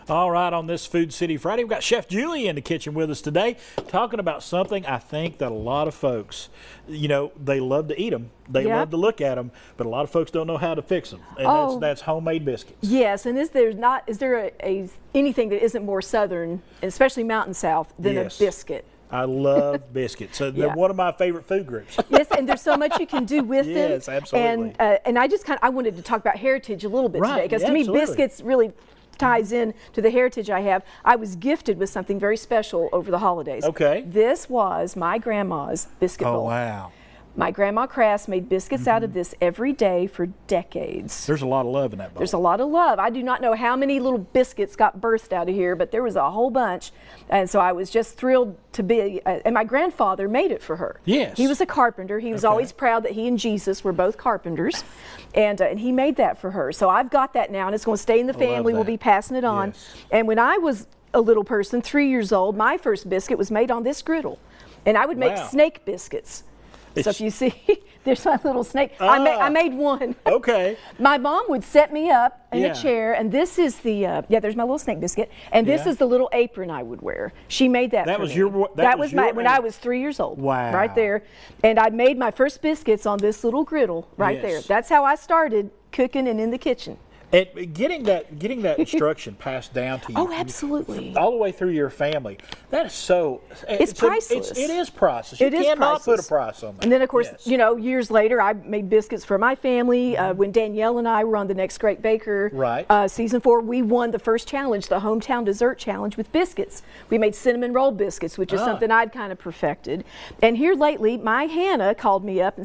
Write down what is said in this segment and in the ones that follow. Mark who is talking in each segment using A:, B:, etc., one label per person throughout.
A: All right, on this Food City Friday, we've got Chef Julie in the kitchen with us today, talking about something I think that a lot of folks, you know, they love to eat them, they love to look at them, but a lot of folks don't know how to fix them, and that's homemade biscuits.
B: Yes, and is there anything that isn't more southern, especially Mountain South, than a biscuit?
A: I love biscuits. So they're one of my favorite food groups.
B: Yes, and there's so much you can do with them.
A: Yes, absolutely.
B: And I wanted to talk about heritage a little bit today, because to me biscuits really ties in to the heritage I have. I was gifted with something very special over the holidays.
A: Okay.
B: This was my grandma's biscuit bowl.
A: Oh, wow.
B: My grandma Crass made biscuits out of this every day for decades.
A: There's a lot of love in that bowl.
B: There's a lot of love. I do not know how many little biscuits got burst out of here, but there was a whole bunch. And so I was just thrilled to be, and my grandfather made it for her.
A: Yes.
B: He was a carpenter. He was always proud that he and Jesus were both carpenters. And he made that for her. So I've got that now, and it's going to stay in the family. We'll be passing it on.
A: Yes.
B: And when I was a little person, 3 years old, my first biscuit was made on this griddle. And I would make snake biscuits. So if you see, there's my little snake. I made one.
A: Okay.
B: My mom would set me up in a chair, and this is the, there's my little snake biscuit, and this is the little apron I would wear. She made that for me. That was when I was 3 years old.
A: Wow.
B: Right there. And I made my first biscuits on this little griddle right there. That's how I started cooking and in the kitchen.
A: And getting that instruction passed down to you.
B: Oh, absolutely.
A: All the way through your family. That is so.
B: It's priceless.
A: It is priceless. You cannot put a price on that.
B: And then, of course, you know, years later, I made biscuits for my family. When Danielle and I were on The Next Great Baker, season 4, we won the first challenge, the Hometown Dessert Challenge, with biscuits. We made cinnamon roll biscuits, which is something I'd kind of perfected. And here lately, my Hannah called me up,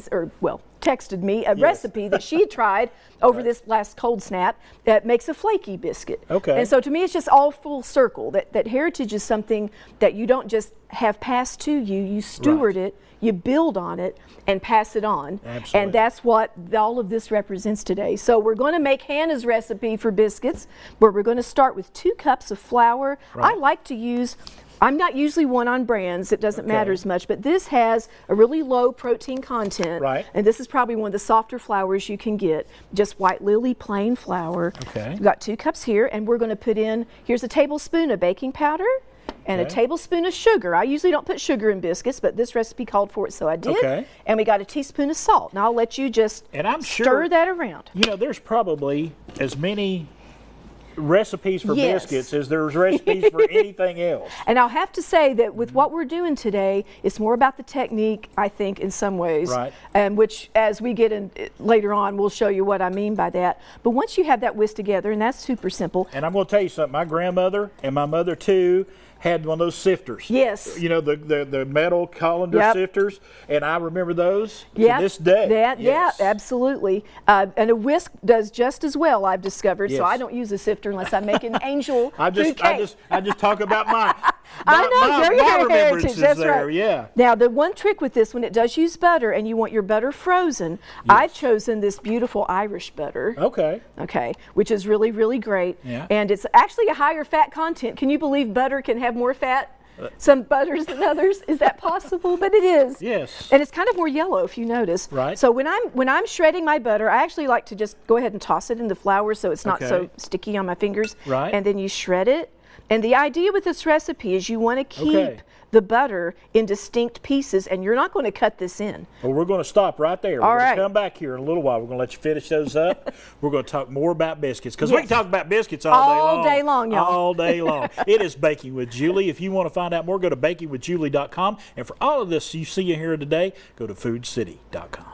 B: texted me a recipe that she had tried over this last cold snap that makes a flaky biscuit. Okay. And so to me, it's just all full circle, that heritage is something that you don't just have passed to you, you steward it, you build on it, and pass it on. Absolutely. And that's what all of this represents today. So we're going to make Hannah's recipe for biscuits, where we're going to start with 2 cups of flour. I like to use, I'm not usually one on brands, it doesn't matter as much, but this has a really low protein content. And this is probably one of the softer flours you can get, just white lily plain flour. We've got 2 cups here, and we're going to put in, here's a tablespoon of baking powder and a tablespoon of sugar. I usually don't put sugar in biscuits, but this recipe called for it, so I did. And we got a teaspoon of salt. Now I'll let you just stir that around.
A: You know, there's probably as many recipes for biscuits as there's recipes for anything else.
B: And I'll have to say that with what we're doing today, it's more about the technique, I think, in some ways. Which, as we get in later on, we'll show you what I mean by that. But once you have that whisked together, and that's super simple.
A: And I'm going to tell you something, my grandmother and my mother too had one of those sifters.
B: Yes.
A: You know, the metal colander sifters, and I remember those to this day.
B: Yeah, absolutely. And a whisk does just as well, I've discovered, so I don't use a sifter unless I'm making angel food cake.
A: I just talk about my
B: your heritage, that's
A: there.
B: right. Now, the one trick with this one, it does use butter, and you want your butter frozen. I've chosen this beautiful Irish butter. Okay, which is really, really great. And it's actually a higher fat content. Can you believe butter can have more fat, some butters than others? Is that possible? But it is.
A: Yes.
B: And it's kind of more yellow, if you notice. So when I'm shredding my butter, I actually like to just go ahead and toss it in the flour so it's not so sticky on my fingers. And then you shred it. And the idea with this recipe is you want to keep the butter in distinct pieces, and you're not going to cut this in.
A: Well, we're going to stop right there. We're going to come back here in a little while. We're going to let you finish those up. We're going to talk more about biscuits, because we can talk about biscuits all day long, y'all. All day long. It is Baking with Julie. If you want to find out more, go to bakingwithjulie.com. And for all of this you see here today, go to foodcity.com.